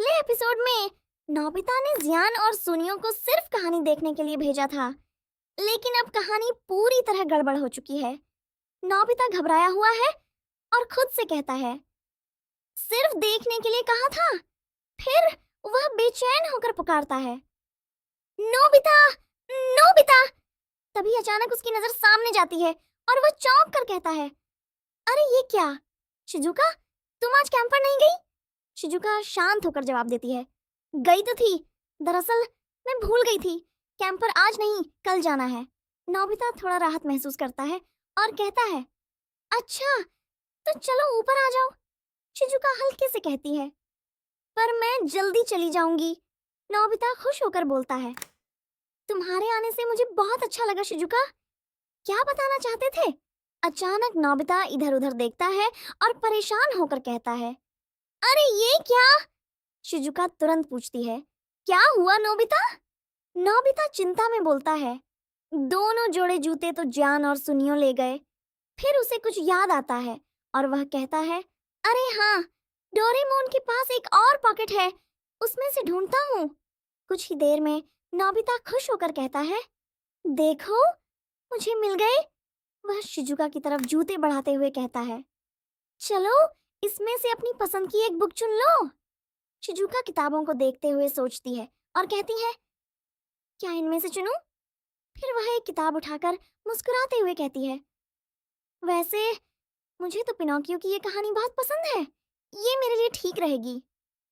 पिछले एपिसोड में नोबिता ने जियान और सुनियो को सिर्फ कहानी देखने के लिए भेजा था, लेकिन अब कहानी पूरी तरह गड़बड़ हो चुकी है। नोबिता घबराया हुआ है और खुद से कहता है, सिर्फ देखने के लिए कहा था। फिर वह बेचैन होकर पुकारता है, नोबिता, नोबिता। तभी अचानक उसकी नजर सामने जाती है और वह चौंक कर कहता है, अरे ये क्या? शिजुका, तुम आज कैंप पर नहीं गई? शिजुका शांत होकर जवाब देती है, गई तो थी, दरअसल मैं भूल गई थी। कैंप पर आज नहीं, कल जाना है। नोबिता थोड़ा राहत महसूस करता है और कहता है, अच्छा तो चलो ऊपर आ जाओ। शिजुका हल्के से कहती है, पर मैं जल्दी चली जाऊंगी। नोबिता खुश होकर बोलता है, तुम्हारे आने से मुझे बहुत अच्छा लगा शिजुका। क्या बताना चाहते थे? अचानक नोबिता इधर उधर देखता है और परेशान होकर कहता है, अरे ये क्या? शिजुका तुरंत पूछती है, क्या हुआ नोबिता? नोबिता चिंता में बोलता है, दोनों जोड़े जूते तो जियान और सुनियो ले गए। फिर उसे कुछ याद आता है और वह कहता है, अरे हाँ, डोरेमोन के पास एक और पॉकेट है, उसमें से ढूंढता हूँ। कुछ ही देर में नोबिता खुश होकर कहता है, देखो मुझे मिल गए। वह शिजुका की तरफ जूते बढ़ाते हुए कहता है, चलो इसमें से अपनी पसंद की एक बुक चुन लो। शिजुका किताबों को देखते हुए सोचती है और कहती है, क्या इनमें से चुनूं? फिर वह एक किताब उठाकर मुस्कुराते हुए कहती है, वैसे मुझे तो पिनोकियो की ये कहानी बहुत पसंद है, ये मेरे लिए ठीक रहेगी।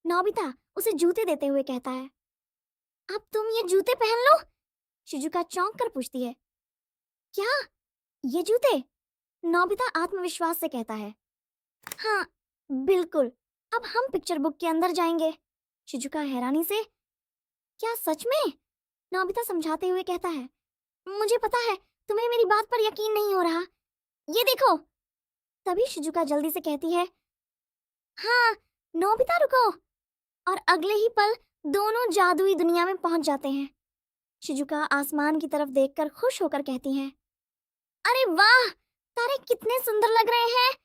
नोबिता उसे जूते देते हुए कहता है, अब तुम ये जूते पहन लो। शिजुका चौंक कर पूछती है, क्या ये जूते? नोबिता आत्मविश्वास से कहता है, हाँ बिल्कुल, अब हम पिक्चर बुक के अंदर जाएंगे। शिजुका हैरानी से, क्या सच में? नोबिता समझाते हुए कहता है, मुझे पता है तुम्हें मेरी बात पर यकीन नहीं हो रहा, ये देखो। तभी शिजुका जल्दी से कहती है, हाँ नोबिता रुको। और अगले ही पल दोनों जादुई दुनिया में पहुंच जाते हैं। शिजुका आसमान की तरफ देखकर खुश होकर कहती है, अरे वाह, तारे कितने सुंदर लग रहे हैं।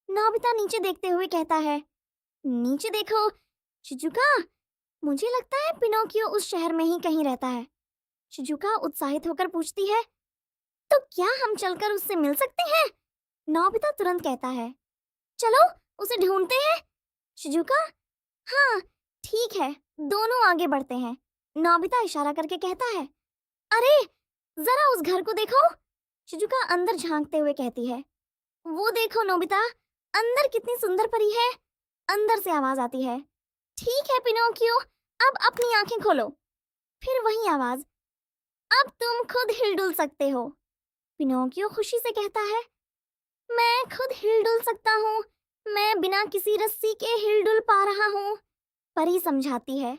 नोबिता नीचे देखते हुए कहता है, नीचे देखो शिजुका, मुझे लगता है पिनोकियो उस शहर में ही कहीं रहता है। शिजुका उत्साहित होकर पूछती है, तो क्या हम चलकर उससे मिल सकते हैं? नोबिता तुरंत कहता है, चलो उसे ढूंढते हैं। शिजुका, हाँ ठीक है, दोनों आगे बढ़ते हैं। नोबिता इशारा करके कहता है, अरे जरा उस घर को देखो। शिजुका अंदर झांकते हुए कहती है, वो देखो नोबिता, अंदर कितनी सुंदर परी है। अंदर से आवाज आती है, ठीक है पिनोकियो, अब अपनी आंखें खोलो। फिर वही आवाज, अब तुम खुद हिलडुल सकते हो। पिनोकियो खुशी से कहता है, मैं खुद हिलडुल सकता हूँ, मैं बिना किसी रस्सी के हिलडुल पा रहा हूँ। परी समझाती है,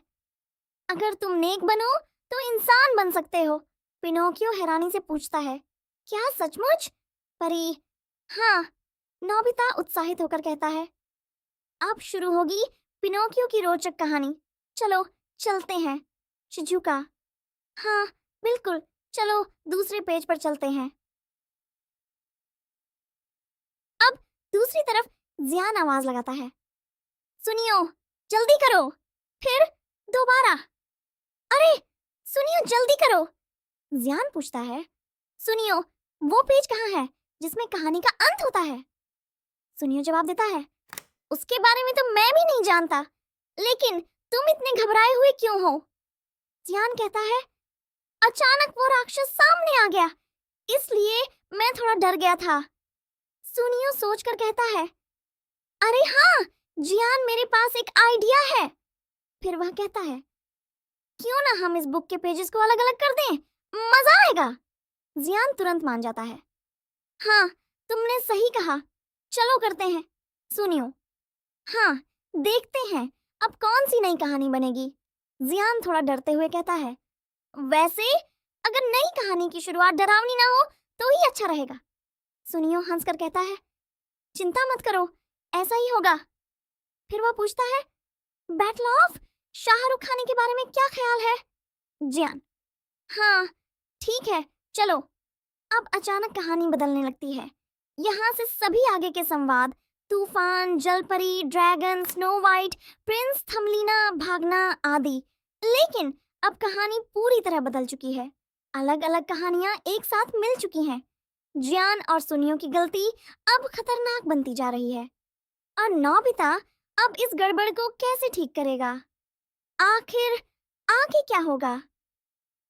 अगर तुम नेक बनो तो इंसान बन सकते हो। पिनोकियो हैरानी से पूछता है, क्या सचमुच? परी, हाँ। नोबिता उत्साहित होकर कहता है, अब शुरू होगी पिनोकियो की रोचक कहानी, चलो चलते हैं। शिजुका, हाँ बिल्कुल, चलो दूसरे पेज पर चलते हैं। अब दूसरी तरफ जियान आवाज लगाता है, सुनियो जल्दी करो। फिर दोबारा, अरे सुनियो जल्दी करो। जियान पूछता है, सुनियो वो पेज कहाँ है जिसमें कहानी का अंत होता है? सुनियो जवाब देता है, उसके बारे में तो मैं भी नहीं जानता, लेकिन तुम इतने घबराए हुए क्यों हो? जियान कहता है, अचानक वो राक्षस सामने आ गया, इसलिए मैं थोड़ा डर गया था। सुनियो सोचकर कहता है, अरे हाँ जियान, मेरे पास एक आइडिया है। फिर वह कहता है, क्यों ना हम इस बुक के पेजेस को अलग अलग कर दें, मजा आएगा। जियान तुरंत मान जाता है, हाँ तुमने सही कहा, चलो करते हैं। सुनियो, हाँ देखते हैं अब कौन सी नई कहानी बनेगी। जियान थोड़ा डरते हुए कहता है, वैसे अगर नई कहानी की शुरुआत डरावनी ना हो तो ही अच्छा रहेगा। सुनियो हंसकर कहता है, चिंता मत करो, ऐसा ही होगा। फिर वह पूछता है, बैटल ऑफ शाहरुख खान के बारे में क्या ख्याल है? जियान, हाँ ठीक है, चलो। अब अचानक कहानी बदलने लगती है। यहाँ से सभी आगे के संवाद तूफान, जलपरी, dragon, snow white, Prince Thumbelina भागना आदि। लेकिन अब कहानी पूरी तरह बदल चुकी है। अलग अलग कहानियां एक साथ मिल चुकी हैं। जियान और सुनियो की गलती अब खतरनाक बनती जा रही है, और नोबिता अब इस गड़बड़ को कैसे ठीक करेगा? आखिर आगे क्या होगा?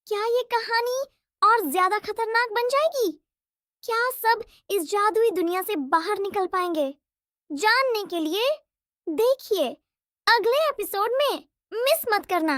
क्या ये कहानी और ज्यादा खतरनाक बन जाएगी? क्या सब इस जादुई दुनिया से बाहर निकल पाएंगे? जानने के लिए देखिए अगले एपिसोड में, मिस मत करना।